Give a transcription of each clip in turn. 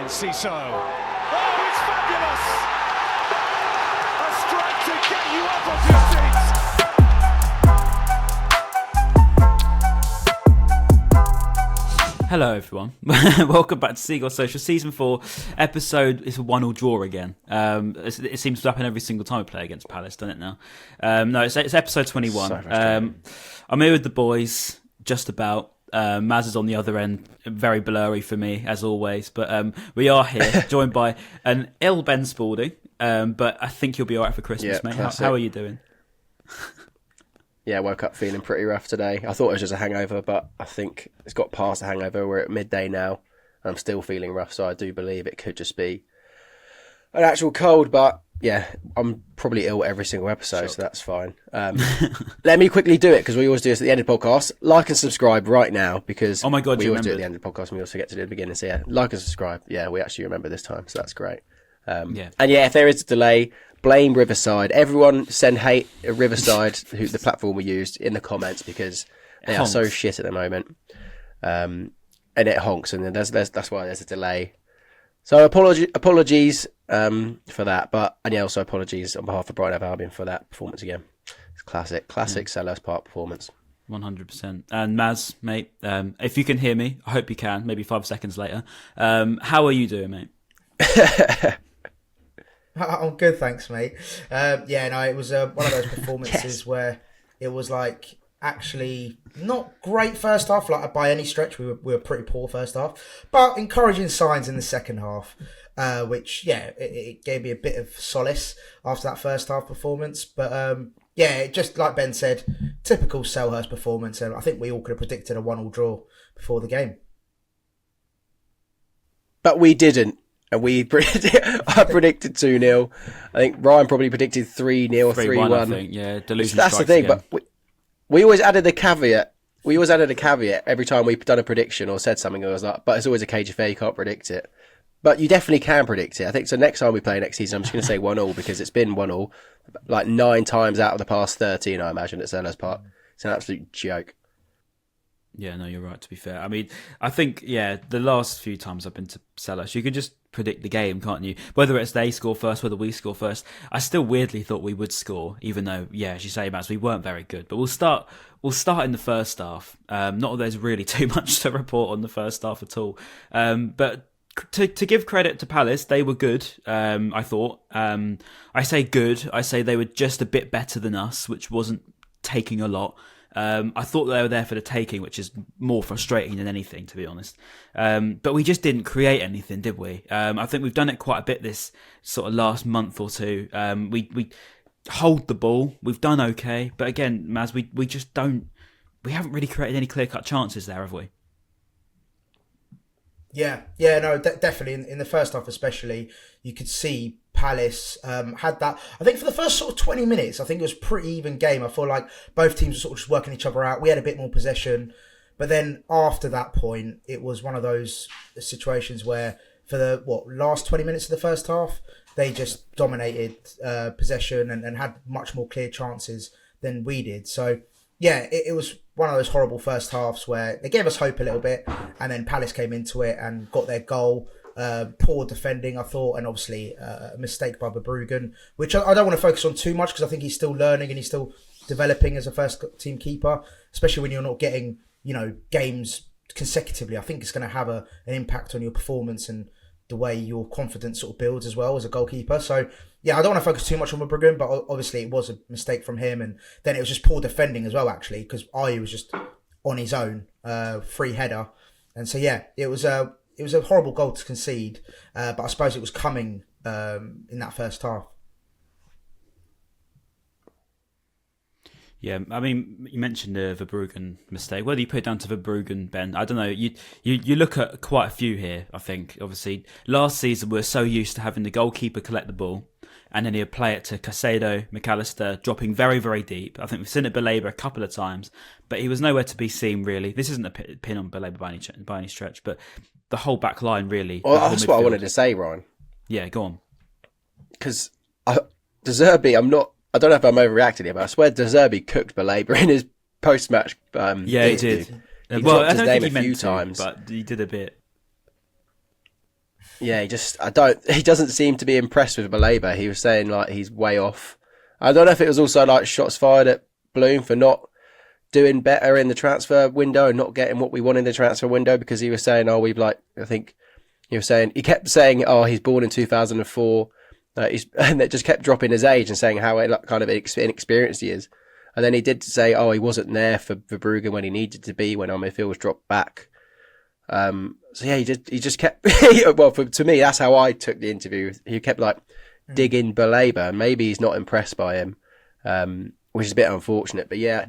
Ciso. Oh, it's fabulous! A strike to get you up off your seats. Hello everyone, welcome back to Seagulls Social Season 4 episode. It's a 1-1 draw again. It seems to happen every single time we play against Palace, doesn't it now? No, it's episode 21. I'm here with the boys, just about. Maz is on the other end, very blurry for me as always, but we are here, joined by an ill Ben Spalding, but I think you'll be alright for Christmas, mate. How are you doing? Yeah, woke up feeling pretty rough today. I thought it was just a hangover, but I think it's got past a hangover. We're at midday now, and I'm still feeling rough, so I do believe it could just be an actual cold, but yeah, I'm probably ill every single episode, so that's fine. Let me quickly do it, because we always do this at the end of the podcast. Like and subscribe right now, because oh my God, we always do it at the end of the podcast, and we also get to do it at the beginning. So yeah, like and subscribe. Yeah, we actually remember this time, so that's great. And yeah, if there is a delay, blame Riverside. Everyone send hate at Riverside, the platform we used, in the comments, because they are so shit at the moment. And it honks, and that's why there's a delay. So apologies for that, and also apologies on behalf of Brighton Hove Albion for that performance again. It's classic Selhurst Park performance. 100%. And Maz, mate, if you can hear me, I hope you can, maybe 5 seconds later. How are you doing, mate? I'm good, thanks, mate. It was one of those performances where it was like actually not great first half, like by any stretch. We were pretty poor first half, but encouraging signs in the second half, which it gave me a bit of solace after that first half performance. But just like Ben said, typical Selhurst performance, and I think we all could have predicted a 1-1 draw before the game, but we didn't. And I predicted 2-0. I think Ryan probably predicted 3-0 or 3-1. I think, yeah, delusion. That's the thing, again. But we always added a caveat. Every time we've done a prediction or said something. I was like, but it's always a cage of fair. You can't predict it, but you definitely can predict it. I think so. Next time we play next season, I'm just going to say 1-1 because it's been 1-1 like 9 times out of the past 13. I imagine at Selhurst Park. It's an absolute joke. Yeah, no, you're right, to be fair. I mean, I think, the last few times I've been to Selhurst, you can just predict the game, can't you? Whether it's they score first, whether we score first. I still weirdly thought we would score, even though, as you say, Matt, we weren't very good. But we'll start in the first half. Not that there's really too much to report on the first half at all. But to give credit to Palace, they were good, I thought. I say good, I say they were just a bit better than us, which wasn't taking a lot. I thought they were there for the taking, which is more frustrating than anything, to be honest. But we just didn't create anything, did we? I think we've done it quite a bit this sort of last month or two. We hold the ball. We've done okay. But again, Maz, we just don't... We haven't really created any clear-cut chances there, have we? Definitely. In the first half especially, you could see Palace had that. I think for the first sort of 20 minutes, I think it was a pretty even game. I feel like both teams were sort of just working each other out. We had a bit more possession. But then after that point, it was one of those situations where for the last 20 minutes of the first half, they just dominated possession and had much more clear chances than we did. So, it was one of those horrible first halves where they gave us hope a little bit, and then Palace came into it and got their goal. Poor defending, I thought, and obviously a mistake by Verbruggen, which I don't want to focus on too much because I think he's still learning and he's still developing as a first team keeper, especially when you're not getting games consecutively. I think it's going to have an impact on your performance and the way your confidence sort of builds as well as a goalkeeper. So I don't want to focus too much on Verbruggen, but obviously it was a mistake from him, and then it was just poor defending as well, actually, because Ayew was just on his own, free header, and so it was a horrible goal to concede, but I suppose it was coming in that first half. Yeah, I mean, you mentioned the Verbruggen mistake. Whether you put it down to Verbruggen, Ben, I don't know. You look at quite a few here, I think. Obviously, last season we were so used to having the goalkeeper collect the ball and then he'd play it to Caicedo, McAllister, dropping very, very deep. I think we've seen it Belabor a couple of times, but he was nowhere to be seen, really. This isn't a pin on Belabor by any stretch, but the whole back line, really. Well, that's what I wanted to say, Ryan. Yeah, go on. Because Zerbi, I don't know if I'm overreacting here, but I swear Zerbi cooked Belabor in his post-match yeah, he did. He dropped his name a few to, times. But he did a bit. Yeah, he doesn't seem to be impressed with Baleba. He was saying like he's way off. I don't know if it was also like shots fired at Bloom for not doing better in the transfer window and not getting what we want in the transfer window, because he was saying, he kept saying, oh, he's born in 2004. And it just kept dropping his age and saying how kind of inexperienced he is. And then he did say, oh, he wasn't there for Verbruggen when he needed to be, when our midfield was dropped back. So yeah, he just kept, well, to me, that's how I took the interview. He kept like digging Baleba. Maybe he's not impressed by him, which is a bit unfortunate. But yeah,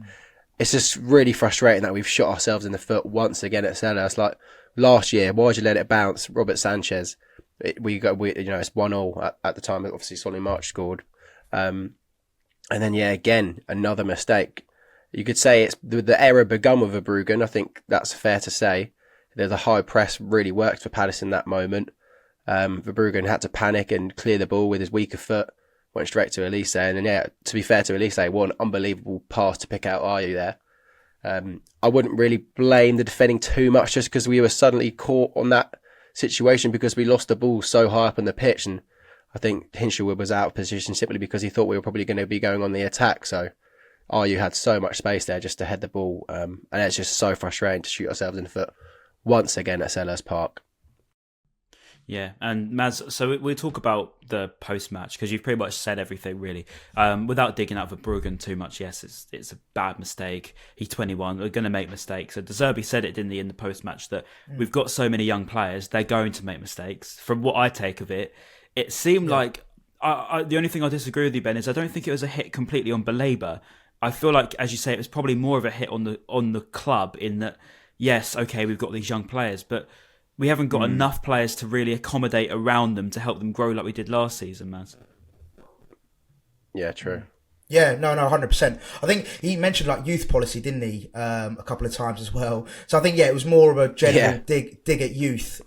it's just really frustrating that we've shot ourselves in the foot once again at Selhurst. Like last year, why'd you let it bounce? Robert Sanchez. It's 1-1 at the time. Obviously, Solly March scored. And then, yeah, again, another mistake. You could say it's the error begun with Verbruggen. I think that's fair to say. The high press really worked for Palace in that moment. Verbruggen had to panic and clear the ball with his weaker foot. Went straight to Elise. And then, yeah, to be fair to Elise, what an unbelievable pass to pick out Ayew there. I wouldn't really blame the defending too much just because we were suddenly caught on that situation because we lost the ball so high up on the pitch. And I think Hinshelwood was out of position simply because he thought we were probably going to be going on the attack. So Ayew had so much space there just to head the ball. And it's just so frustrating to shoot ourselves in the foot once again at Selhurst Park. Yeah, and Maz, so we'll talk about the post-match because you've pretty much said everything really. Without digging out Verbruggen too much, yes, it's a bad mistake. He's 21, we're going to make mistakes. So Zerbi said it, didn't he, in the post-match, that we've got so many young players, they're going to make mistakes. From what I take of it, it seemed like, the only thing I disagree with you, Ben, is I don't think it was a hit completely on Baleba. I feel like, as you say, it was probably more of a hit on the club in that, yes, okay, we've got these young players, but we haven't got enough players to really accommodate around them to help them grow like we did last season, Maz. Yeah, true. Yeah, no, 100%. I think he mentioned like youth policy, didn't he? A couple of times as well. So I think, it was more of a general dig at youth,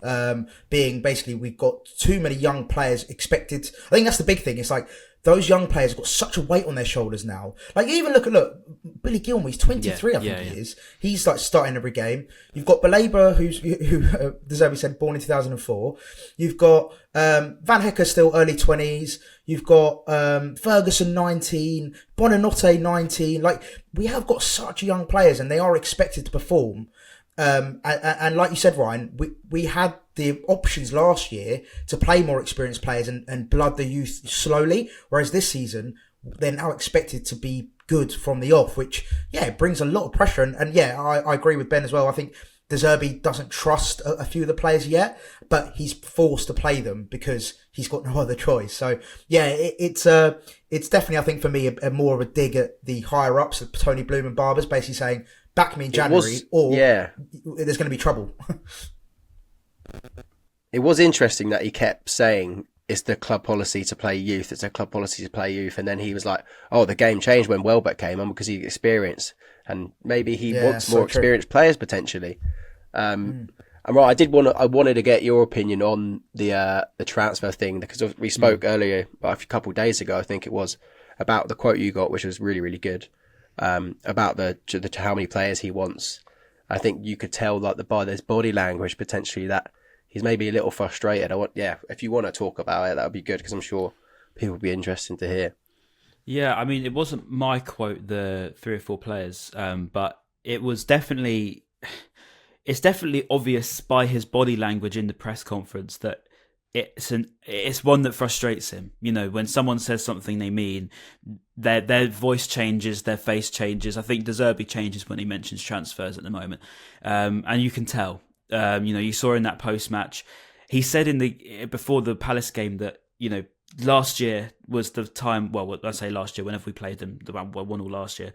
being basically we've got too many young players expected. I think that's the big thing. It's like those young players have got such a weight on their shoulders now. Like even look, Billy Gilmour, he's 23, I think he is. He's like starting every game. You've got Baleba, who Zerbi said, born in 2004. You've got Van Hecke, still early 20s. You've got Ferguson, 19. Bonanotte, 19. Like we have got such young players, and they are expected to perform. And like you said, Ryan, we had the options last year to play more experienced players and blood the youth slowly, whereas this season they're now expected to be good from the off, which it brings a lot of pressure. And I agree with Ben as well. I think De Zerbi doesn't trust a few of the players yet, but he's forced to play them because he's got no other choice. So it's definitely, I think for me, a more of a dig at the higher ups, Tony Bloom and Barbers, basically saying, back me in January, there's going to be trouble. It was interesting that he kept saying it's the club policy to play youth. It's a club policy to play youth. And then he was like, oh, the game changed when Welbeck came on because he's experienced. And maybe he wants more experienced players potentially. And right, I wanted to get your opinion on the transfer thing because we spoke earlier, a couple of days ago, I think it was, about the quote you got, which was really, really good. About the how many players he wants. I think you could tell like by his body language potentially that he's maybe a little frustrated. If you want to talk about it, that would be good because I'm sure people would be interested to hear. Yeah, I mean, it wasn't my quote, the 3 or 4 players, but it was definitely, it's definitely obvious by his body language in the press conference that it's one that frustrates him. You know, when someone says something they mean, their voice changes, their face changes. I think De Zerbi changes when he mentions transfers at the moment, and you can tell. You saw in that post match, he said before the Palace game that last year was the time. Well, I say last year, whenever we played them, the 1-1 last year,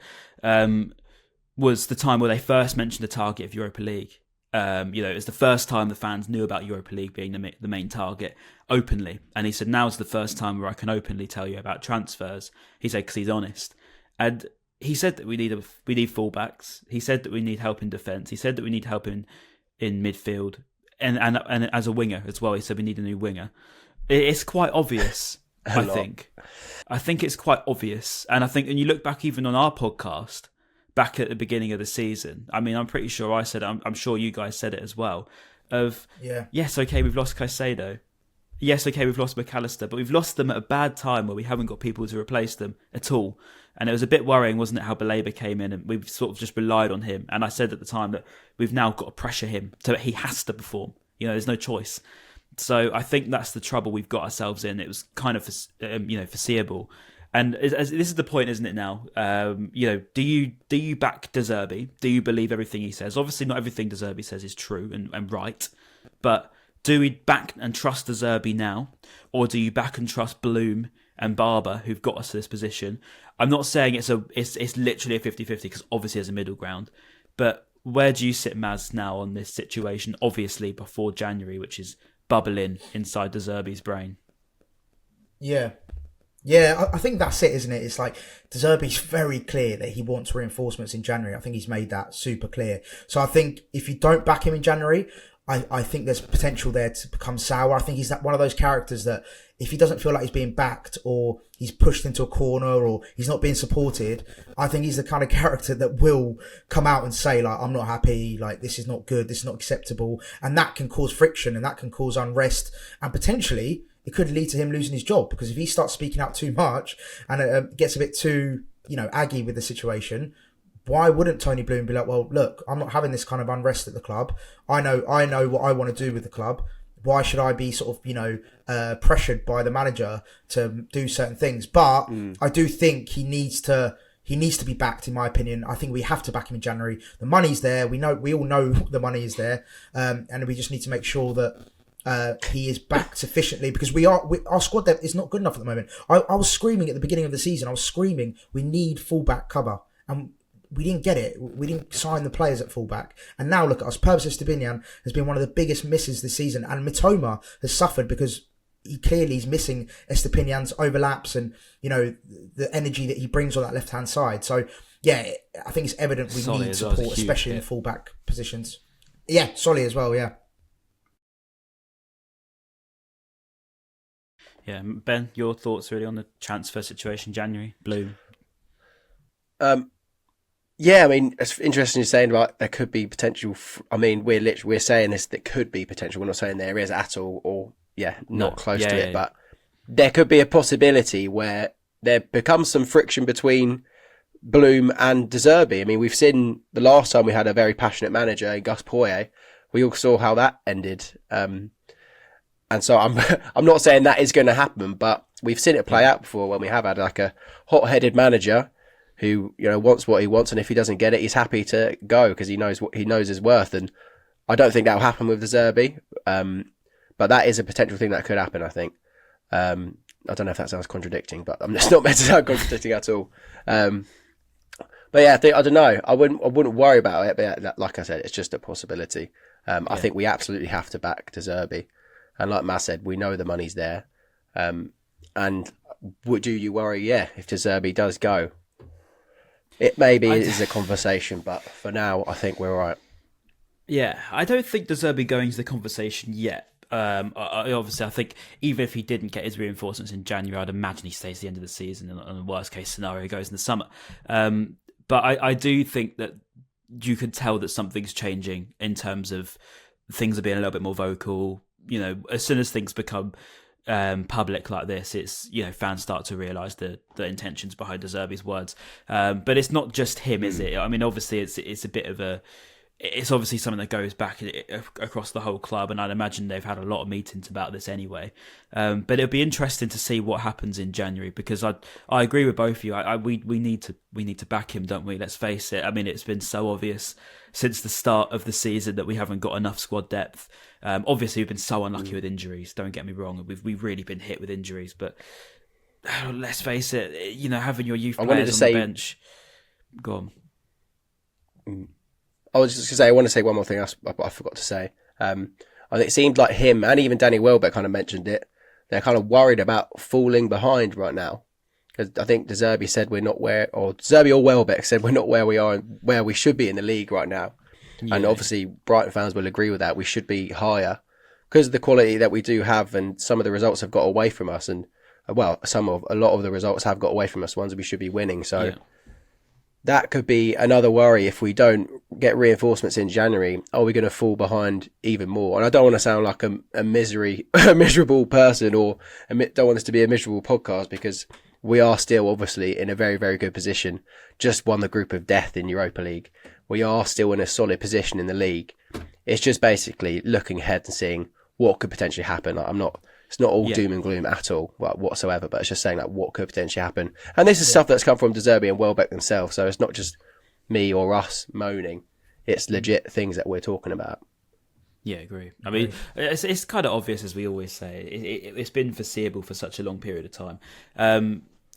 was the time where they first mentioned the target of Europa League. It was the first time the fans knew about Europa League being the main target openly. And he said, now's the first time where I can openly tell you about transfers. He said, because he's honest. And he said that we need fullbacks. He said that we need help in defence. He said that we need help in midfield. And as a winger as well. He said we need a new winger. It's quite obvious, I think. I think it's quite obvious. And I think, and you look back even on our podcast, back at the beginning of the season, I mean, I'm pretty sure I said it, I'm sure you guys said it as well, yes, okay, we've lost Caicedo, yes, okay, we've lost McAllister, but we've lost them at a bad time where we haven't got people to replace them at all. And it was a bit worrying, wasn't it, how Baleba came in and we've sort of just relied on him. And I said at the time that we've now got to pressure him. So he has to perform. There's no choice. So I think that's the trouble we've got ourselves in. It was kind of, foreseeable. And this is the point, isn't it now? Do you back De Zerbi? Do you believe everything he says? Obviously, not everything De Zerbi says is true and right. But do we back and trust De Zerbi now? Or do you back and trust Bloom and Barber, who've got us to this position? I'm not saying it's literally a 50-50, because obviously there's a middle ground. But where do you sit, Maz, now on this situation? Obviously before January, which is bubbling inside De Zerbi's brain. Yeah, I think that's it, isn't it? It's like De Zerbi's very clear that he wants reinforcements in January. I think he's made that super clear. So I think if you don't back him in January, I think there's potential there to become sour. I think he's one of those characters that if he doesn't feel like he's being backed or he's pushed into a corner or he's not being supported, I think he's the kind of character that will come out and say, like, I'm not happy, like, this is not good, this is not acceptable. And that can cause friction and that can cause unrest. And potentially it could lead to him losing his job, because if he starts speaking out too much and it gets a bit too, aggy with the situation, why wouldn't Tony Bloom be like, well, look, I'm not having this kind of unrest at the club. I know what I want to do with the club. Why should I be sort of, pressured by the manager to do certain things? But I do think he needs to be backed, in my opinion. I think we have to back him in January. The money's there. We all know the money is there. And we just need to make sure that he is backed sufficiently, because our squad depth is not good enough at the moment. I was screaming at the beginning of the season. I was screaming, we need fullback cover. And we didn't get it. We didn't sign the players at fullback. And now look at us. Purvis Estepinian has been one of the biggest misses this season. And Mitoma has suffered because he clearly is missing Estepinian's overlaps and, the energy that he brings on that left-hand side. So, yeah, I think it's evident we need support, especially in the fullback positions. Yeah, Solly as well, yeah. Yeah, Ben, your thoughts really on the transfer situation, January, Bloom? Yeah, I mean, it's interesting you're saying about there could be potential. We're saying this, that could be potential. We're not saying there is at all, or not close to it. But there could be a possibility where there becomes some friction between Bloom and De Zerbi. I mean, we've seen the last time we had a very passionate manager, Gus Poyet. We all saw how that ended. And so I'm not saying that is going to happen, but we've seen it play out before when we have had like a hot-headed manager who wants what he wants, and if he doesn't get it, he's happy to go because he knows his worth. And I don't think that will happen with De Zerbi, but that is a potential thing that could happen. I think. I don't know if that sounds contradicting, but I'm just not meant to sound contradicting at all. But yeah, I don't know. I wouldn't worry about it. But yeah, like I said, it's just a possibility. I think we absolutely have to back De Zerbi, and like Matt said, we know the money's there. And do you worry? Yeah, if De Zerbi does go. It maybe is a conversation, but for now, I think we're all right. Yeah, I don't think De Zerbi going to the conversation yet. Obviously, I think even if he didn't get his reinforcements in January, I'd imagine he stays the end of the season, and the worst case scenario, he goes in the summer. But I do think that you can tell that something's changing in terms of things are being a little bit more vocal. As soon as things become public like this, it's fans start to realise the intentions behind De Zerbi's words, but it's not just him, is it? I mean, obviously it's a bit of it's obviously something that goes back across the whole club, and I'd imagine they've had a lot of meetings about this anyway. But it'll be interesting to see what happens in January, because I agree with both of you. We need to back him, don't we? Let's face it. I mean, it's been so obvious since the start of the season that we haven't got enough squad depth. Obviously, we've been so unlucky with injuries. Don't get me wrong. We've really been hit with injuries, but let's face it. Having your youth players on the bench. Go on. I was just going to say, I want to say one more thing I forgot to say. I think it seemed like him and even Danny Welbeck kind of mentioned it. They're kind of worried about falling behind right now. Because I think De Zerbi said we're not where, or De Zerbi or Welbeck said we're not where we are, where we should be in the league right now. Yeah. And obviously Brighton fans will agree with that. We should be higher because of the quality that we do have, and some of the results have got away from us. And a lot of the results have got away from us, ones we should be winning. So that could be another worry if we don't get reinforcements in January. Are we going to fall behind even more? And I don't want to sound like a miserable person, or don't want this to be a miserable podcast, because we are still obviously in a very, very good position. Just won the group of death in Europa League. We are still in a solid position in the league. It's just basically looking ahead and seeing what could potentially happen. It's not all doom and gloom at all, whatsoever, but it's just saying what could potentially happen. And this is stuff that's come from Zerbi and Welbeck themselves, so it's not just me or us moaning. It's legit things that we're talking about. Yeah, I agree. I mean, it's kind of obvious, as we always say. It's been foreseeable for such a long period of time.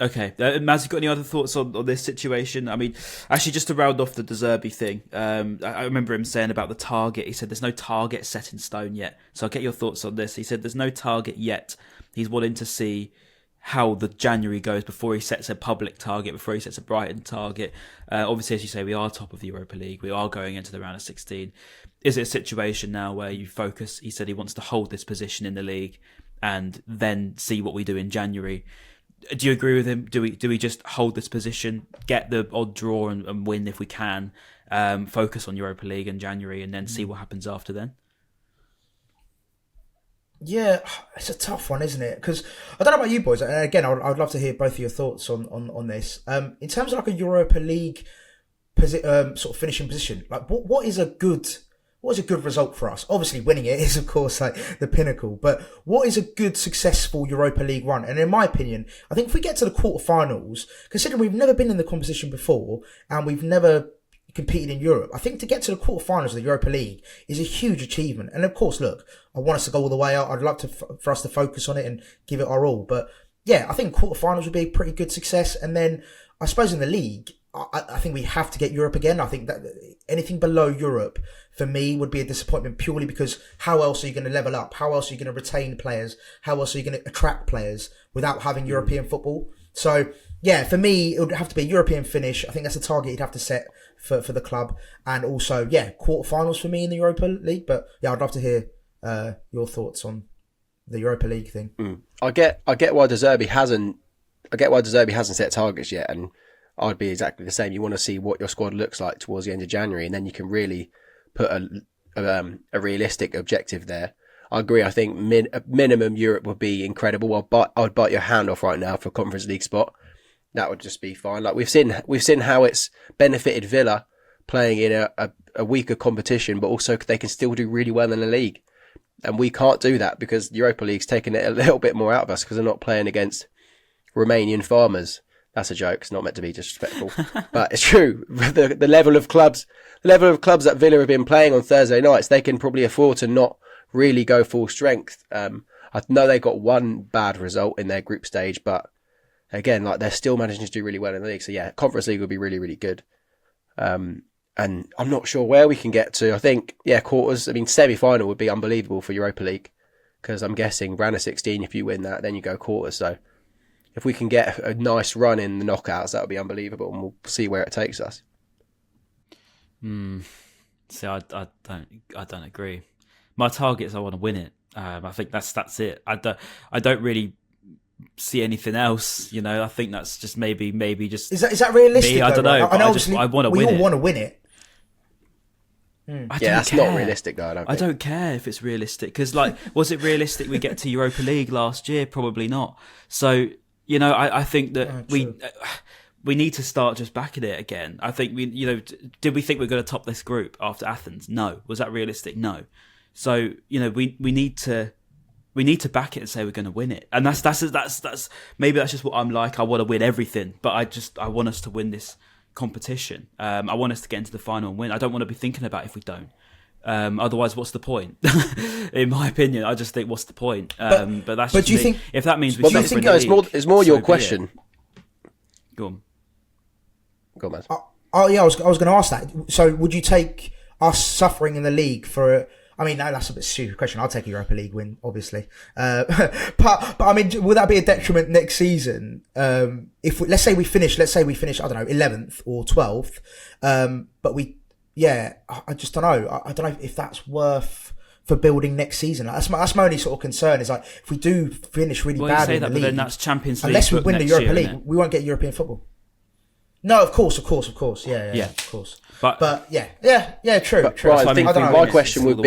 Okay, Maz, you got any other thoughts on this situation? I mean, actually, just to round off the Zerbi thing, I remember him saying about the target. He said there's no target set in stone yet. So I'll get your thoughts on this. He said there's no target yet. He's wanting to see how the January goes before he sets a public target, before he sets a Brighton target. Obviously, as you say, we are top of the Europa League. We are going into the round of 16. Is it a situation now where you focus? He said he wants to hold this position in the league and then see what we do in January. Do you agree with him? Do we just hold this position, get the odd draw and win if we can, focus on Europa League in January and then see what happens after then? Yeah, it's a tough one, isn't it? Because I don't know about you boys. And again, I'd love to hear both of your thoughts on this. In terms of like a Europa League sort of finishing position, like what is a good result for us? Obviously, winning it is, of course, like the pinnacle. But what is a good, successful Europa League run? And in my opinion, I think if we get to the quarterfinals, considering we've never been in the competition before and we've never competed in Europe, I think to get to the quarterfinals of the Europa League is a huge achievement. And of course, look, I want us to go all the way out. I'd love for us to focus on it and give it our all. But yeah, I think quarterfinals would be a pretty good success. And then I suppose in the league, I think we have to get Europe again. I think that anything below Europe for me would be a disappointment, purely because how else are you going to level up? How else are you going to retain players? How else are you going to attract players without having European football? So yeah, for me, it would have to be a European finish. I think that's a target you'd have to set for the club. And also, yeah, quarterfinals for me in the Europa League. But yeah, I'd love to hear your thoughts on the Europa League thing. I get why Zerbi hasn't set targets yet, and I'd be exactly the same. You want to see what your squad looks like towards the end of January, and then you can really put a realistic objective there. I agree. I think minimum Europe would be incredible. I would bite your hand off right now for a Conference League spot. That would just be fine. Like we've seen how it's benefited Villa playing in a weaker competition, but also they can still do really well in the league. And we can't do that because Europa League's taking it a little bit more out of us because they're not playing against Romanian farmers. That's a joke. It's not meant to be disrespectful, but it's true. The level of clubs that Villa have been playing on Thursday nights, they can probably afford to not really go full strength. I know they got one bad result in their group stage, but again, like they're still managing to do really well in the league. So yeah, Conference League would be really, really good. And I'm not sure where we can get to. I think, quarters. I mean, semi-final would be unbelievable for Europa League because I'm guessing round of 16, if you win that, then you go quarters. So if we can get a nice run in the knockouts, that would be unbelievable, and we'll see where it takes us. See, I don't agree. My target is I want to win it. I think that's it. I don't really see anything else. You know, I think that's just maybe just is that realistic? Me, I don't know. I want to win it. We all want to win it. That's not realistic though. I don't care if it's realistic because, like, was it realistic we get to Europa League last year? Probably not. So, you know, I think that we need to start just backing it again. I think did we think we we're going to top this group after Athens? No. Was that realistic? No. So, you know, we need to back it and say we're going to win it. And that's maybe that's just what I'm like. I want to win everything, but I want us to win this competition. I want us to get into the final and win. I don't want to be thinking about if we don't. Otherwise, what's the point? In my opinion, I just think, what's the point? But that's. But do you think if that means we? Well, it's more your question. Go on, man. I was going to ask that. So, would you take us suffering in the league for? I mean, no, that's a bit stupid question. I'll take a Europa League win, obviously. But I mean, would that be a detriment next season? If let's say we finish, I don't know, 11th or 12th. But I just don't know. I don't know if that's worth for building next season. That's my only sort of concern is like, if we do finish really badly in the league, but then that's Champions League. Unless we win the Europa League, we won't get European football. No, of course. Yeah, of course. But yeah, true. But, right, I think my question would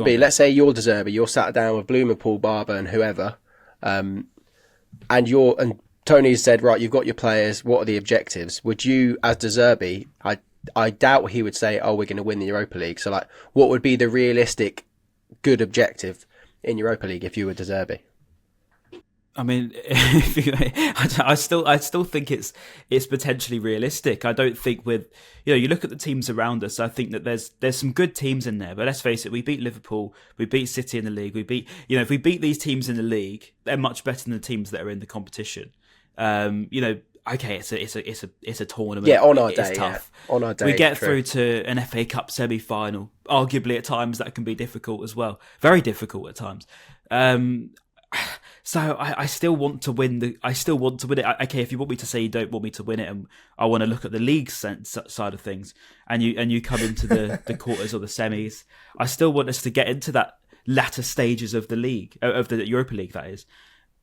be, let's say you're De Zerbi, you're sat down with Blumenpool, Barber, and whoever, and Tony said, right, you've got your players. What are the objectives? Would you, as De Zerbi, I doubt he would say, oh, we're going to win the Europa League. So, like, what would be the realistic, good objective in Europa League if you were De Zerbi? I mean, I still think it's potentially realistic. I don't think you look at the teams around us. I think that there's some good teams in there, but let's face it, we beat Liverpool, we beat City in the league, if we beat these teams in the league, they're much better than the teams that are in the competition. Okay, it's a tournament. Yeah, on our day, it's tough. Yeah. On our day, we get through to an FA Cup semi-final. Arguably, at times that can be difficult as well. Very difficult at times. So I still want to win I still want to win it. Okay, if you want me to say you don't want me to win it, and I want to look at the league side of things, and you come into the quarters or the semis, I still want us to get into that latter stages of the league, of the Europa League, that is.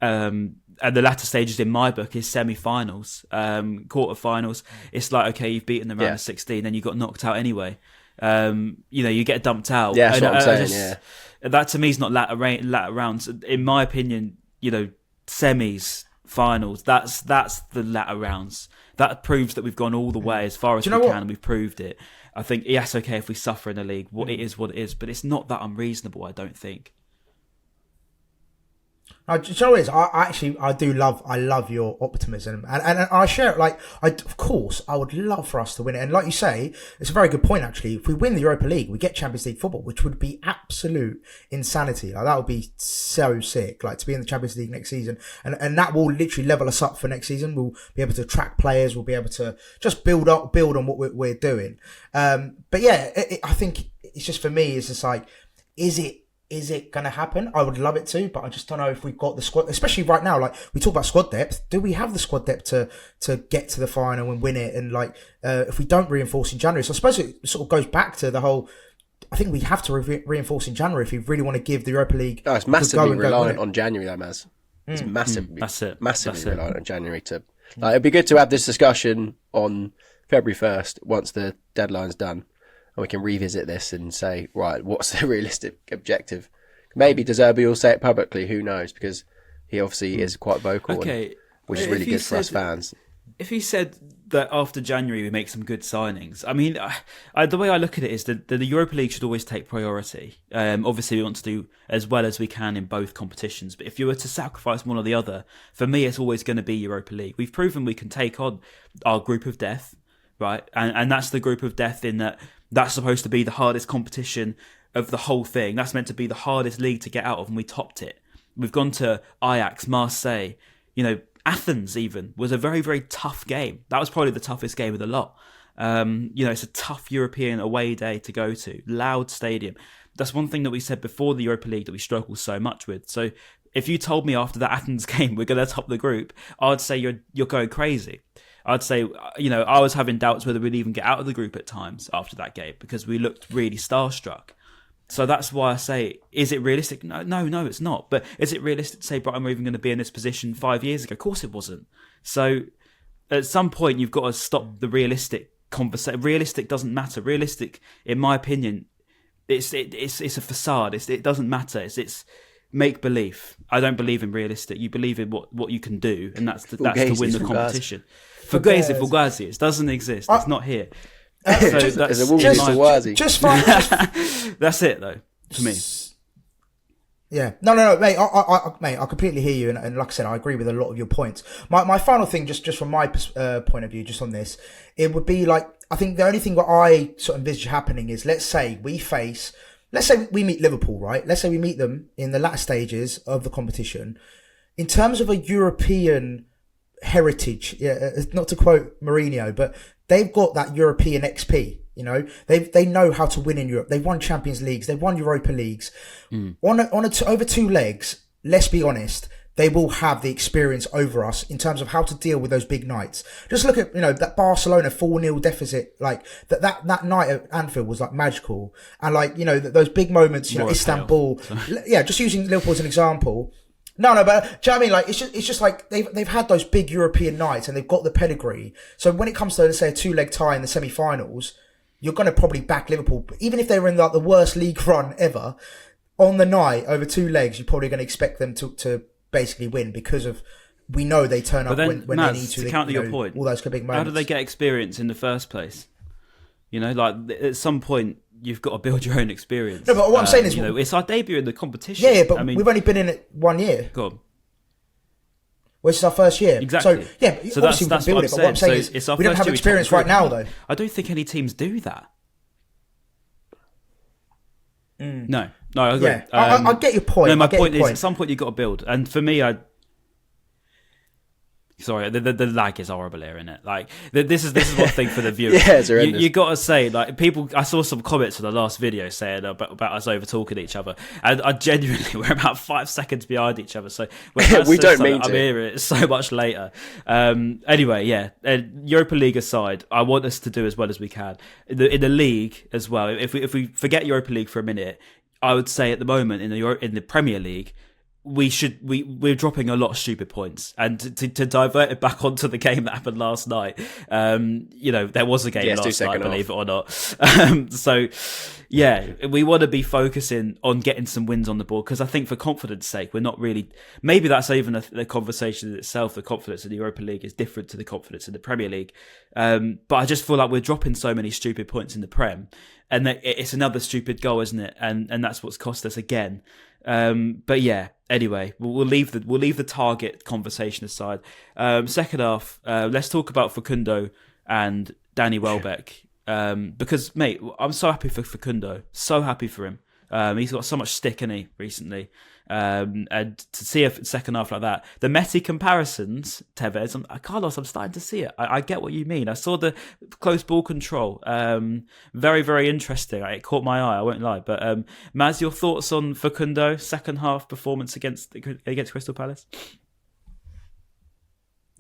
And the latter stages in my book is semi-finals, quarter-finals. It's like, okay, you've beaten the round of 16, then you got knocked out anyway. You get dumped out. Yeah, that's what I'm saying. That to me is not latter rounds. In my opinion, semis, finals. That's the latter rounds. That proves that we've gone all the way as far as we can, and we've proved it. I think yes, okay, if we suffer in the league, it is what it is, but it's not that unreasonable. I don't think. Do you know what it is? I love your optimism, and I share it. Like, of course, I would love for us to win it. And like you say, it's a very good point, actually. If we win the Europa League, we get Champions League football, which would be absolute insanity. Like, that would be so sick, like, to be in the Champions League next season. And that will literally level us up for next season. We'll be able to track players. We'll be able to just build on what we're doing. But yeah, I think it's just, for me, it's just like, is it going to happen? I would love it to, but I just don't know if we've got the squad, especially right now. Like, we talk about squad depth. Do we have the squad depth to get to the final and win it? And like, if we don't reinforce in January, so I suppose it sort of goes back to the whole, I think we have to reinforce in January if we really want to give the Europa League. No, it's massively reliant on January, though, Maz. It's massively Massively reliant on January to, like, it'd be good to have this discussion on February 1st once the deadline's done. And we can revisit this and say, right, what's the realistic objective? Maybe De Zerbi will say it publicly, who knows? Because he obviously is quite vocal, which is really good for us fans. If he said that after January we make some good signings, I mean, the way I look at it is that the Europa League should always take priority. Obviously, we want to do as well as we can in both competitions. But if you were to sacrifice one or the other, for me, it's always going to be Europa League. We've proven we can take on our group of death, right? And that's the group of death in that. That's supposed to be the hardest competition of the whole thing. That's meant to be the hardest league to get out of, and we topped it. We've gone to Ajax, Marseille, Athens even was a very, very tough game. That was probably the toughest game of the lot. It's a tough European away day to go to, loud stadium. That's one thing that we said before the Europa League that we struggle so much with. So if you told me after that Athens game we're going to top the group, I'd say you're going crazy. I'd say, I was having doubts whether we'd even get out of the group at times after that game because we looked really starstruck. So that's why I say, is it realistic? No, it's not. But is it realistic to say Brighton were even going to be in this position 5 years ago? Of course it wasn't. So at some point, you've got to stop the realistic conversation. Realistic doesn't matter. Realistic, in my opinion, it's a facade. It doesn't matter. It's make believe. I don't believe in realistic. You believe in what you can do, and that's to win the competition. Fugazi, it doesn't exist. It's not here. There's a Fugazi. Just fine. That's it, though, for me. Yeah, no, mate. I completely hear you, and like I said, I agree with a lot of your points. My final thing, just from my point of view, just on this, it would be like, I think the only thing that I sort of envisage happening is, let's say we meet Liverpool, right? Let's say we meet them in the latter stages of the competition. In terms of a European heritage, not to quote Mourinho, but they've got that European XP. They know how to win in Europe. They've won Champions Leagues. They've won Europa Leagues. Over two legs, let's be honest, they will have the experience over us in terms of how to deal with those big nights. Just look at, that Barcelona 4-0 deficit, like that night at Anfield was like magical. And like, those big moments, Istanbul. Yeah, just using Liverpool as an example. No, but do you know what I mean? Like, it's just like they've had those big European nights and they've got the pedigree. So when it comes to, let's say, a 2-leg tie in the semi-finals, you're going to probably back Liverpool. Even if they were in like the worst league run ever, on the night over 2 legs, you're probably going to expect them to basically win because of, we know they turn up when they need to. To counter your point, all those big moments. How do they get experience in the first place? You know, like at some point, you've got to build your own experience. No, but what I'm saying is, it's our debut in the competition. Yeah, but we've only been in it 1 year. Go on. Which is our first year. Exactly. So, yeah, so obviously that's we can build it, but what I'm saying so is we don't have experience right now, though. I don't think any teams do that. No, I agree. Yeah, I get your point. No, my point is, at some point you've got to build. And for me, sorry, the lag is horrible here, isn't it? Like, this is one thing for the viewers. Yeah, it's horrendous. You got to say, like, people. I saw some comments in the last video saying about us over talking each other, and I genuinely we're about 5 seconds behind each other. So we don't mean to. I'm hearing it so much later. Anyway, yeah. Europa League aside, I want us to do as well as we can in the league as well. If we forget Europa League for a minute, I would say at the moment in the Premier League, we're dropping a lot of stupid points, and to divert it back onto the game that happened last night, there was a game last night, believe it or not. So yeah, we want to be focusing on getting some wins on the board, because I think for confidence sake, we're not really, maybe that's even a conversation in itself. The confidence in the Europa League is different to the confidence in the Premier League, but I just feel like we're dropping so many stupid points in the Prem, and that it's another stupid goal, isn't it? And that's what's cost us again. But yeah, anyway, we'll leave the target conversation aside. Second half, let's talk about Fundo and Danny Welbeck. Because mate, I'm so happy for Fundo, so happy for him. He's got so much stick in he recently, and to see a second half like that, the Messi comparisons, Tevez, Carlos, I'm starting to see it. I get what you mean. I saw the close ball control, very very interesting. It caught my eye, I won't lie. But Maz, your thoughts on Fundo second half performance against Crystal Palace?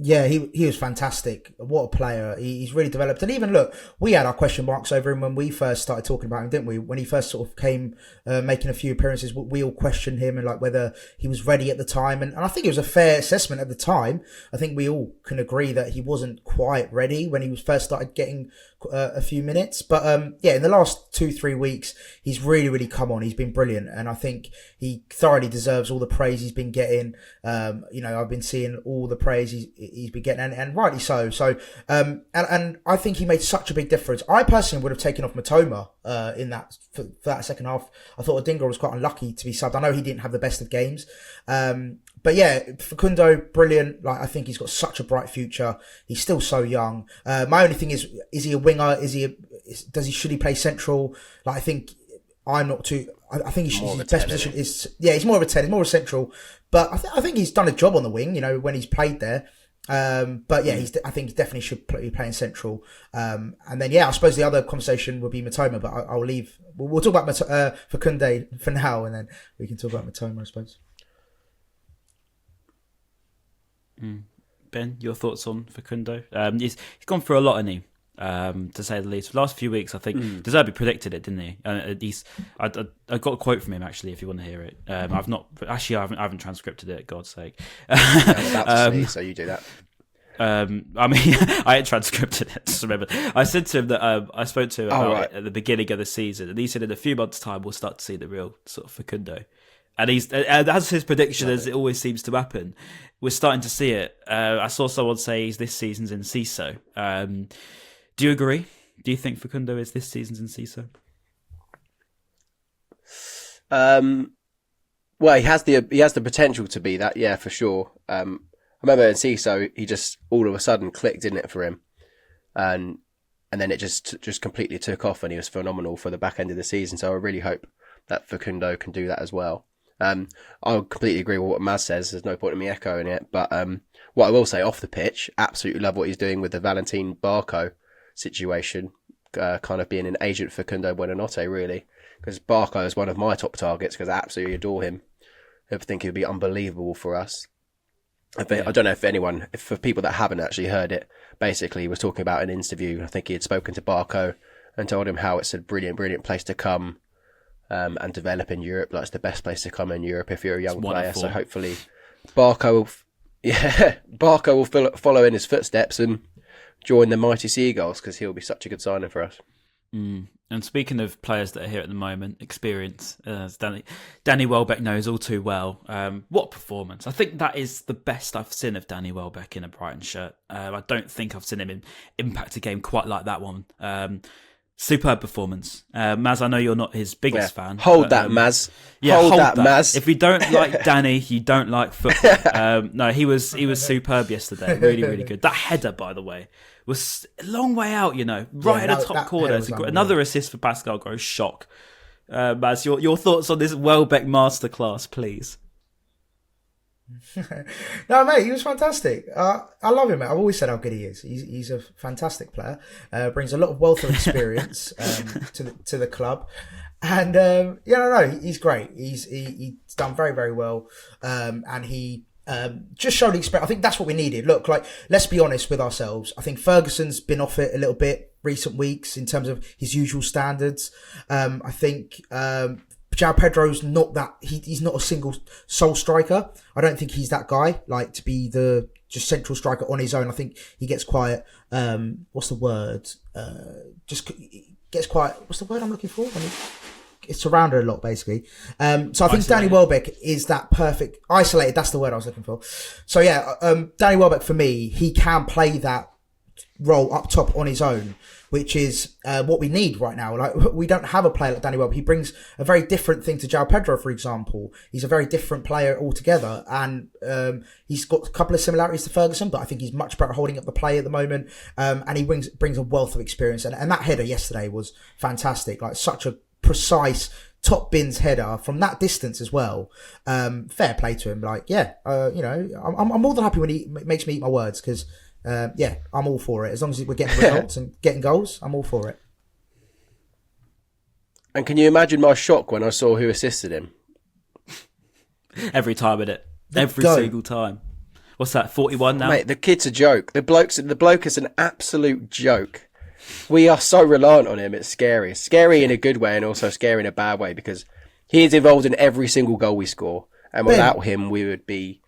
Yeah, he was fantastic. What a player. He's really developed. And even, look, we had our question marks over him when we first started talking about him, didn't we? When he first sort of came making a few appearances, we all questioned him and like whether he was ready at the time. And I think it was a fair assessment at the time. I think we all can agree that he wasn't quite ready when he was first started getting a few minutes. But yeah, in the last 2-3 weeks, he's really, really come on. He's been brilliant. And I think he thoroughly deserves all the praise he's been getting. I've been seeing all the praise he's been getting, and rightly so. So, and I think he made such a big difference. I personally would have taken off Mitoma in that for that second half. I thought Odinga was quite unlucky to be subbed. I know he didn't have the best of games, but yeah, Fundo, brilliant. Like, I think he's got such a bright future. He's still so young. My only thing is he a winger? Should he play central? Like, I think I'm not too. I think his best position is he's more of a 10. He's more of a central, but I think he's done a job on the wing. when he's played there. But yeah, I think he definitely should be playing central. And then I suppose the other conversation would be Mitoma, but I'll leave. We'll talk about Fundo for now, and then we can talk about Mitoma, I suppose. Ben, your thoughts on Fundo? He's gone through a lot, hasn't he? To say the least. For the last few weeks, I think Zerbi predicted it, didn't he? I got a quote from him actually, if you want to hear it. I haven't transcribed it. God's sake. I was about to say, so you do that. I had transcribted it. Just remember, I said to him that I spoke to him about it at the beginning of the season, and he said in a few months' time we'll start to see the real sort of Fundo. And as his prediction, as it always seems to happen, we're starting to see it. I saw someone say he's this season's in CISO. Do you agree? Do you think Fundo is this season's in CISO? Well, he has the potential to be that, yeah, for sure. I remember in CISO, he just all of a sudden clicked, didn't it, for him, and then it just completely took off, and he was phenomenal for the back end of the season. So I really hope that Fundo can do that as well. I completely agree with what Maz says. There's no point in me echoing it, but what I will say off the pitch, absolutely love what he's doing with the Valentin Barco situation, kind of being an agent for Fundo Buonanotte, really, because Barco is one of my top targets because I absolutely adore him. I think he would be unbelievable for us. I don't know if for people that haven't actually heard it, basically he was talking about an interview. I think he had spoken to Barco and told him how it's a brilliant place to come and develop in Europe. Like, it's the best place to come in Europe if you're a young player. So hopefully Barco will follow in his footsteps and join the mighty Seagulls because he'll be such a good signing for us. And speaking of players that are here at the moment, experience, as Danny Welbeck knows all too well. What performance! I think that is the best I've seen of Danny Welbeck in a Brighton shirt. I don't think I've seen him impact a game quite like that one. Superb performance. Maz, I know you're not his biggest fan. Hold that, Maz. Yeah, hold that, Maz. If you don't like Danny, you don't like football. No, he was superb yesterday. Really, really good. That header, by the way, was a long way out, right at the top corner. Another assist for Pascal Groß. Shock. Maz, your thoughts on this Welbeck masterclass, please? No, mate, he was fantastic. I love him, mate. I've always said how good he is. He's a fantastic player. Brings a lot of wealth of experience to the club, and he's great. He's done very, very well, and he just showed experience. I think that's what we needed. Look, let's be honest with ourselves. I think Ferguson's been off it a little bit recent weeks in terms of his usual standards. I think João Pedro's not that. He's not a single sole striker. I don't think he's that guy. To be the just central striker on his own. I think he gets quite. What's the word? Just gets quite. What's the word I'm looking for? It's surrounded a lot, basically. So I think Danny Welbeck is that perfect isolated. That's the word I was looking for. So yeah, Danny Welbeck for me, he can play that role up top on his own, which is what we need right now. We don't have a player like Danny Welbeck. He brings a very different thing to João Pedro, for example. He's a very different player altogether, and he's got a couple of similarities to Ferguson, but I think he's much better holding up the play at the moment. And he brings a wealth of experience, and that header yesterday was fantastic. Such a precise top bins header from that distance as well. Fair play to him. I'm more than happy when he makes me eat my words because. I'm all for it. As long as we're getting results and getting goals, I'm all for it. And can you imagine my shock when I saw who assisted him? Every time, innit? Every single time. What's that, 41 now? Mate, the kid's a joke. The bloke is an absolute joke. We are so reliant on him, it's scary. Scary in a good way and also scary in a bad way because he is involved in every single goal we score. And without him, we would be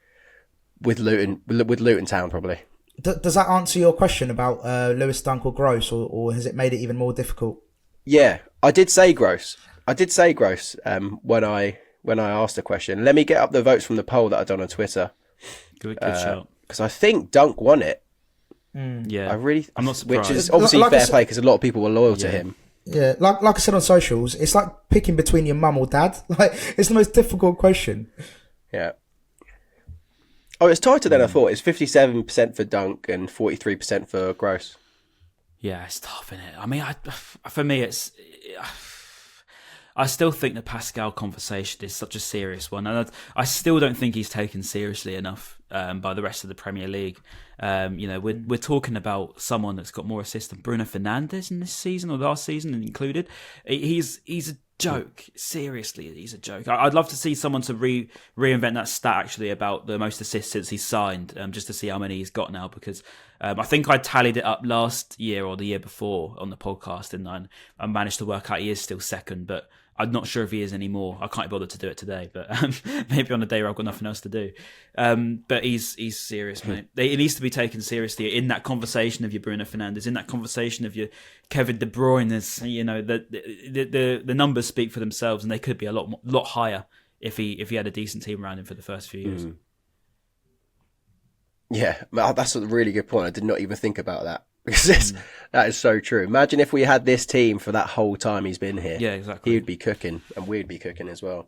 with Luton Town probably. Does that answer your question about Lewis Dunk or Groß, or has it made it even more difficult? Yeah, I did say Groß. When I asked the question. Let me get up the votes from the poll that I done on Twitter. Good shout. Because I think Dunk won it. Yeah, I'm not surprised. Which is obviously fair play because a lot of people were loyal to him. Yeah, like I said on socials, it's like picking between your mum or dad. It's the most difficult question. Yeah. Oh, it's tighter than I thought. It's 57% for Dunk and 43% for Groß. Yeah, it's tough, isn't it? I mean, for me, I still think the Pascal conversation is such a serious one, and I still don't think he's taken seriously enough by the rest of the Premier League. We're talking about someone that's got more assists than Bruno Fernandes in this season or last season included. He's a joke. Seriously, he's a joke. I'd love to see someone to reinvent that stat actually about the most assists since he's signed, just to see how many he's got now, because I think I tallied it up last year or the year before on the podcast, and I managed to work out he is still second, but I'm not sure if he is anymore. I can't bother to do it today, but maybe on a day where I've got nothing else to do. But he's serious, mate. It needs to be taken seriously in that conversation of your Bruno Fernandes, in that conversation of your Kevin De Bruyne. The numbers speak for themselves, and they could be a lot higher if he had a decent team around him for the first few years. Yeah, that's a really good point. I did not even think about that. Because that is so true. Imagine if we had this team for that whole time he's been here. Yeah, exactly. He would be cooking, and we'd be cooking as well.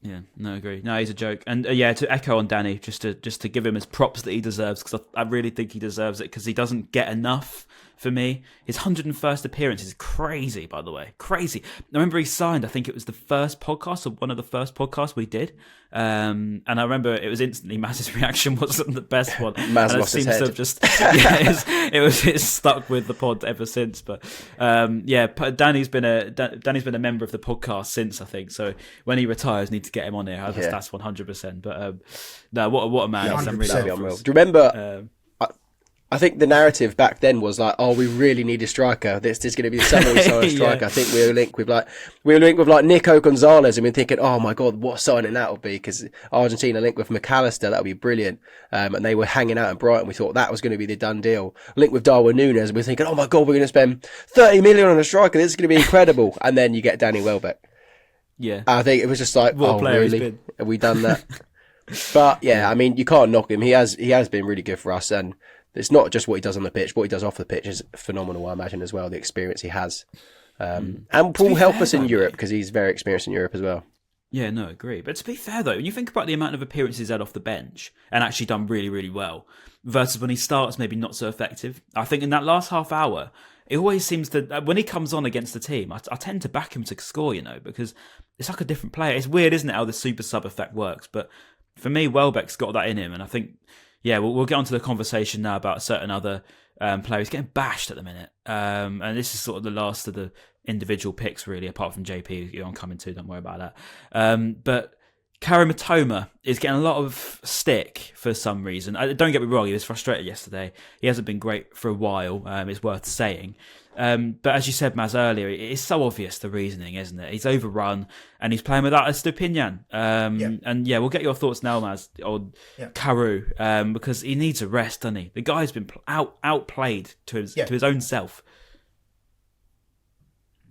Yeah, no, I agree. No, he's a joke. And to echo on Danny, just to give him his props that he deserves, because I really think he deserves it, because he doesn't get enough for me. His 101st appearance is crazy, by the way. Crazy. I remember he signed, I think it was the first podcast, or one of the first podcasts we did. And I remember it was instantly, Maz's reaction wasn't the best one. Maz lost his head. It's stuck with the pod ever since. But Danny's been a member of the podcast since, I think. So when he retires, need to get him on here. That's 100%. But no, what a man! I'm really unreal. Do you remember? I think the narrative back then was like, oh, we really need a striker. This is going to be the summer we sign a striker. I think we were linked with Nico Gonzalez, and we're thinking, oh my god, what a signing that would be, because Argentina linked with McAllister, that would be brilliant. And they were hanging out in Brighton. We thought that was going to be the done deal. Linked with Darwin Núñez, and we're thinking, oh my god, we're going to spend 30 million on a striker. This is going to be incredible. And then you get Danny Welbeck. Yeah, I think it was just like, oh really? Have we done that? But yeah, I mean, you can't knock him. He has been really good for us, and it's not just what he does on the pitch. What he does off the pitch is phenomenal, I imagine, as well. The experience he has. And will help us in Europe, because he's very experienced in Europe as well. Yeah, no, agree. But to be fair, though, when you think about the amount of appearances he's had off the bench and actually done really, really well, versus when he starts, maybe not so effective. I think in that last half hour, it always seems to, when he comes on against the team, I tend to back him to score, because it's like a different player. It's weird, isn't it, how the super sub effect works? But for me, Welbeck's got that in him, and I think, yeah, we'll get onto the conversation now about certain other players getting bashed at the minute. And this is sort of the last of the individual picks, really, apart from JP, who I'm coming to, don't worry about that. But Kaoru Mitoma is getting a lot of stick for some reason. Don't get me wrong, he was frustrated yesterday. He hasn't been great for a while, it's worth saying. But as you said, Maz, earlier, it's so obvious, the reasoning, isn't it? He's overrun and he's playing without a Stupinian. And yeah, we'll get your thoughts now, Maz, on Kaoru, because he needs a rest, doesn't he? The guy's been outplayed to his own self.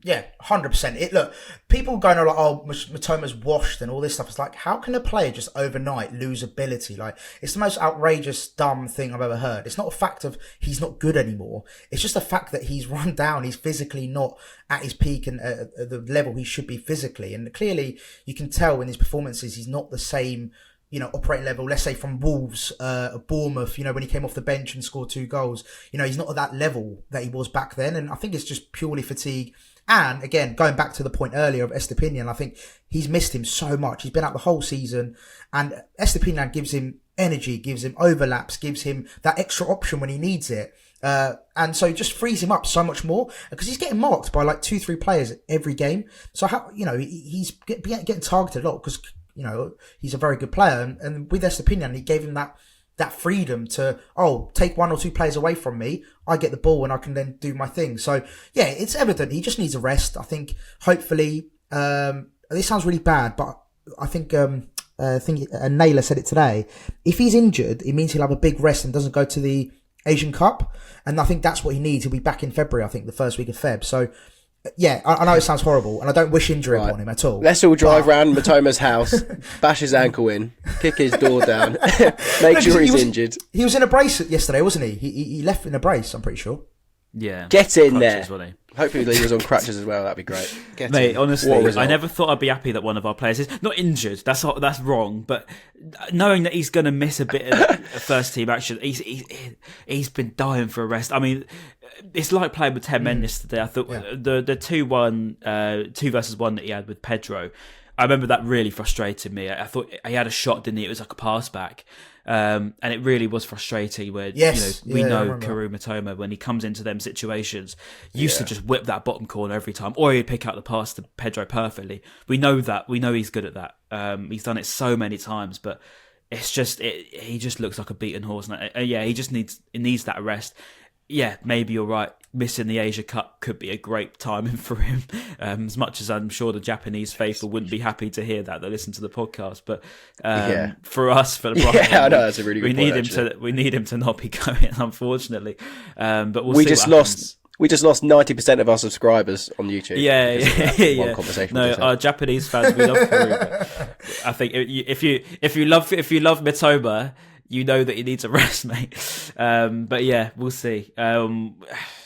Yeah, 100%. Look, people going on like, oh, Mitoma's washed and all this stuff. It's like, how can a player just overnight lose ability? Like, it's the most outrageous, dumb thing I've ever heard. It's not a fact of he's not good anymore. It's just a fact that he's run down. He's physically not at his peak and at the level he should be physically. And clearly, you can tell in his performances, he's not the same, operating level, let's say from Wolves, Bournemouth, when he came off the bench and scored 2 goals. He's not at that level that he was back then. And I think it's just purely fatigue. And again, going back to the point earlier of Estepinian, I think he's missed him so much. He's been out the whole season, and Estepinian gives him energy, gives him overlaps, gives him that extra option when he needs it. And so it just frees him up so much more, because he's getting marked by like 2-3 players every game. So how, he's getting targeted a lot because, he's a very good player. And with Estepinian, he gave him that freedom to, take 1 or 2 players away from me. I get the ball and I can then do my thing. So yeah, it's evident he just needs a rest. I think hopefully, this sounds really bad, but I think Naylor said it today. If he's injured, it means he'll have a big rest and doesn't go to the Asian Cup. And I think that's what he needs. He'll be back in February, I think, the first week of Feb. So yeah, I know it sounds horrible, and I don't wish injury upon him at all. Let's all drive round Mitoma's house, bash his ankle in, kick his door down, make sure he's injured. He was in a brace yesterday, wasn't he? He left in a brace, I'm pretty sure. Yeah. Get in crutches, there. Hopefully he was on crutches as well. That'd be great. Mate, honestly, I never thought I'd be happy that one of our players is not injured. That's wrong. But knowing that he's going to miss a bit of first team action, he's been dying for a rest. I mean, it's like playing with 10 men yesterday. I thought the 2-1, 2 versus 1 that he had with Pedro, I remember that really frustrated me. I thought he had a shot, didn't he? It was like a pass back. And it really was frustrating where, we know Kaoru Mitoma, when he comes into them situations, used to just whip that bottom corner every time, or he'd pick out the pass to Pedro perfectly. We know that. We know he's good at that. He's done it so many times, but it's just, he just looks like a beaten horse. And he just needs that rest. Yeah, maybe you're right. Missing the Asia Cup could be a great timing for him. As much as I'm sure the Japanese faithful wouldn't be happy to hear that, they listen to the podcast. But for us, for the Brighton, I know that's a really good point. We need him to not be going, unfortunately. But we just lost 90% of our subscribers on YouTube. Yeah. One conversation. No, our Japanese fans, we love Kaoru. I think if you love Mitoma, you know that he needs a rest, mate. But yeah, we'll see.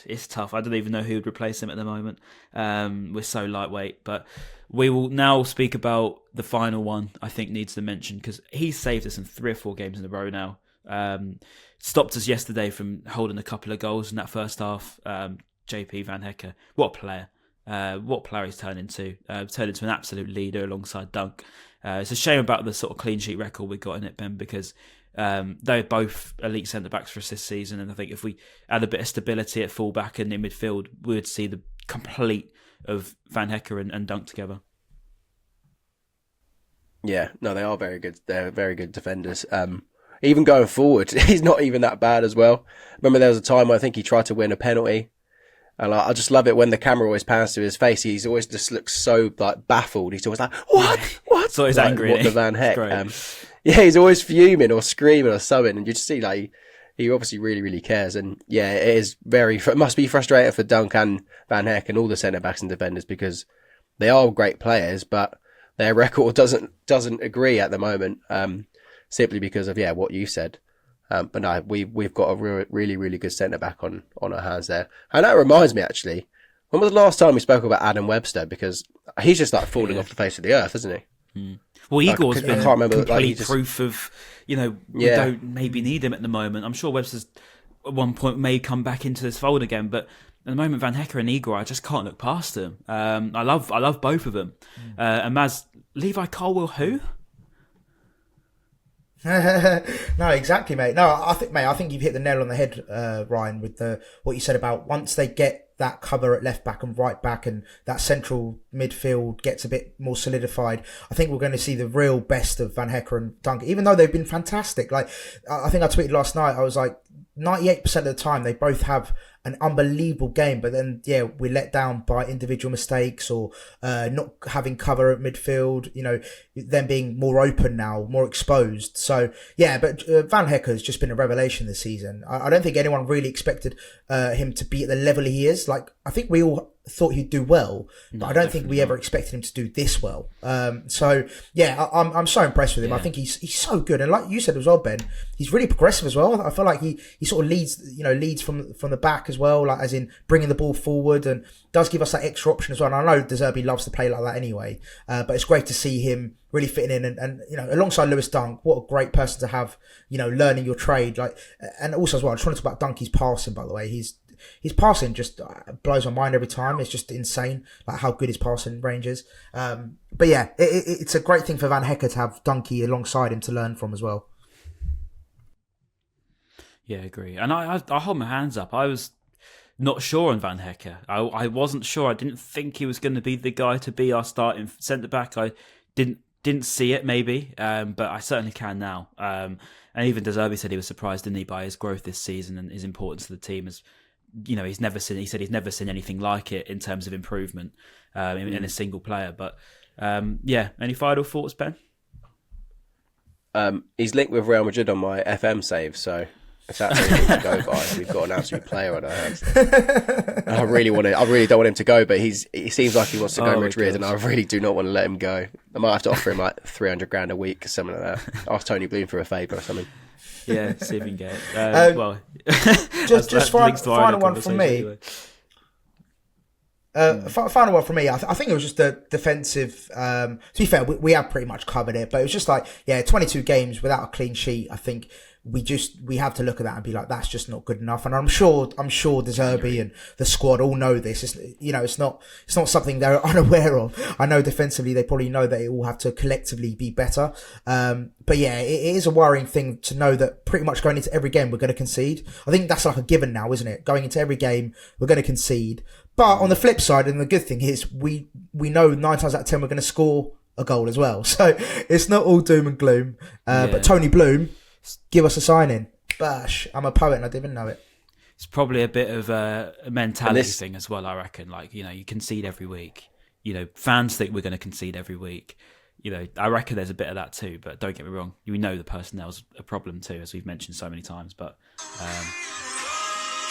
It's tough. I don't even know who would replace him at the moment. We're so lightweight. But we will now speak about the final one I think needs to mention, because he saved us in 3 or 4 games in a row now. Stopped us yesterday from holding a couple of goals in that first half. JP Van Hecke. What a player. What player he's turned into. Turned into an absolute leader alongside Dunk. It's a shame about the sort of clean sheet record we've got in it, Ben, because they're both elite centre-backs for us this season, and I think if we add a bit of stability at full-back and in midfield, we would see the complete of Van Hecke and Dunk together. Yeah, no, they are very good. They're very good defenders. even going forward, he's not even that bad as well. Remember there was a time where I think he tried to win a penalty. And I just love it when the camera always pans to his face. He's always just looks so like baffled. He's always like, what? So he's like, angry. What the Van Heck? Yeah, he's always fuming or screaming or something. And you just see like, he obviously really, really cares. And yeah, it must be frustrating for Dunk and Van Heck and all the centre-backs and defenders because they are great players, but their record doesn't agree at the moment, simply because of, what you said. But no, we've got a really, really good centre-back on our hands there. And that reminds me, actually, when was the last time we spoke about Adam Webster? Because he's just like falling off the face of the earth, isn't he? Well, Igor's been complete proof of, we don't maybe need him at the moment. I'm sure Webster's at one point may come back into this fold again, but at the moment, Van Hecke and Igor, I just can't look past them. I love both of them. And Maz, Levi Colwill, who? No, exactly, mate. No, I think you've hit the nail on the head, Ryan, with what you said about once they get that cover at left back and right back and that central midfield gets a bit more solidified, I think we're going to see the real best of Van Hecke and Duncan, even though they've been fantastic. Like, I think I tweeted last night, I was like, 98% of the time they both have an unbelievable game, but then we're let down by individual mistakes or not having cover at midfield, them being more open now, more exposed. So but Van Hecke has just been a revelation this season. I don't think anyone really expected him to be at the level he is. Like, I think we all thought he'd do well, but I don't think we ever expected him to do this well. I'm so impressed with him. I think he's so good, and like you said as well, Ben, he's really progressive as well. I feel like he sort of leads from the back as well, like as in bringing the ball forward, and does give us that extra option as well. And I know Zerbi loves to play like that anyway, but it's great to see him really fitting in and alongside Lewis Dunk. What a great person to have, learning your trade. Like, and also as well, I just want to talk about Dunk's passing, by the way. His passing just blows my mind every time. It's just insane, like how good his passing range is. But it's a great thing for Van Hecke to have Dunky alongside him to learn from as well. Yeah, I agree. And I hold my hands up. I was not sure on Van Hecke. I wasn't sure. I didn't think he was going to be the guy to be our starting centre back. I didn't see it maybe, but I certainly can now. And even Zerbi said he was surprised, didn't he, by his growth this season and his importance to the team as. He's never seen anything like it in terms of improvement in a single player. But any final thoughts, Ben? He's linked with Real Madrid on my FM save, so if that's anything to go by, we've got an absolute player on our hands. I really don't want him to go, but he seems like he wants to go to Madrid, and I really do not want to let him go. I might have to offer him like 300 grand a week or something like that. Ask Tony Bloom for a favour or something. Yeah, see if we can get it. Just final one from me. Anyway. Final one from me. I think it was just the defensive. To be fair, we have pretty much covered it, but it was just like 22 games without a clean sheet. I think we have to look at that and be like, that's just not good enough. And I'm sure the Zerbi and the squad all know this. It's not something they're unaware of. I know defensively they probably know that it will have to collectively be better. But it is a worrying thing to know that pretty much going into every game we're going to concede. I think that's like a given now, isn't it? Going into every game we're going to concede. But on the flip side, and the good thing is we know 9 times out of 10 we're going to score a goal as well. So it's not all doom and gloom. But Tony Bloom, give us a signing. Bash. I'm a poet and I didn't even know it. It's probably a bit of a mentality thing as well, I reckon. Like, you concede every week. Fans think we're going to concede every week. I reckon there's a bit of that too, but don't get me wrong. We know the personnel's a problem too, as we've mentioned so many times. But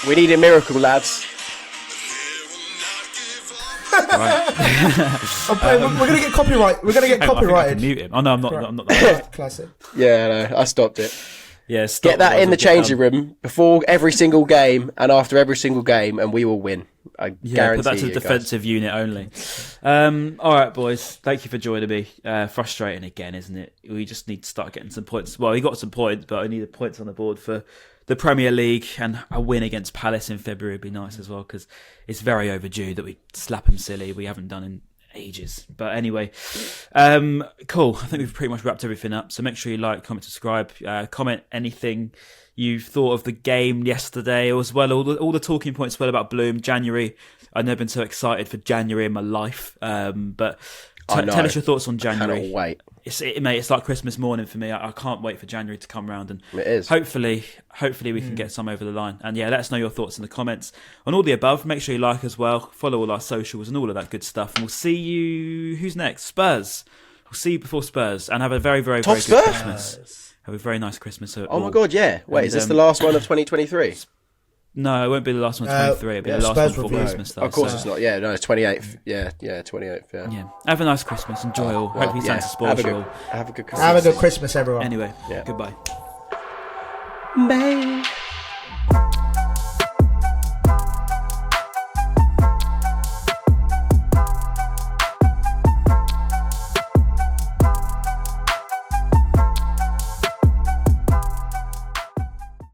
we need a miracle, lads. Right. We're going to get copyright. We're going to get copyrighted. I can mute him. Oh no, I'm not. Classic. Yeah, no, I stopped it. Yeah, get that in the changing room before every single game and after every single game, and we will win. I guarantee put that to the defensive unit only. All right, boys. Thank you for joining me. Frustrating again, isn't it? We just need to start getting some points. Well, we got some points, but I need the points on the board for the Premier League, and a win against Palace in February would be nice as well, because it's very overdue that we slap them silly. We haven't done in ages. But anyway, cool. I think we've pretty much wrapped everything up. So make sure you like, comment, subscribe, comment anything you thought of the game yesterday, as well all the talking points as well about Bloom. January, I've never been so excited for January in my life. But Tell us your thoughts on January. I cannot wait. Mate, it's like Christmas morning for me. I can't wait for January to come round, and it is. Hopefully we can get some over the line. And yeah, let us know your thoughts in the comments on all the above. Make sure you like as well, follow all our socials and all of that good stuff. And we'll see you. Who's next? Spurs. We'll see you before Spurs, and have a very, very, very good Christmas. Have a very nice Christmas. Oh my God, yeah. Wait, is this the last one of 2023? No, it won't be the last one, 23. It'll be the last one before Christmas, though. Of course it's not. Yeah, no, it's 28th. Yeah, 28th. Yeah. Have a nice Christmas. Enjoy all. Hopefully Santa spoils you all. Have a good Christmas. Have a good Christmas, everyone. Anyway, goodbye. Bye.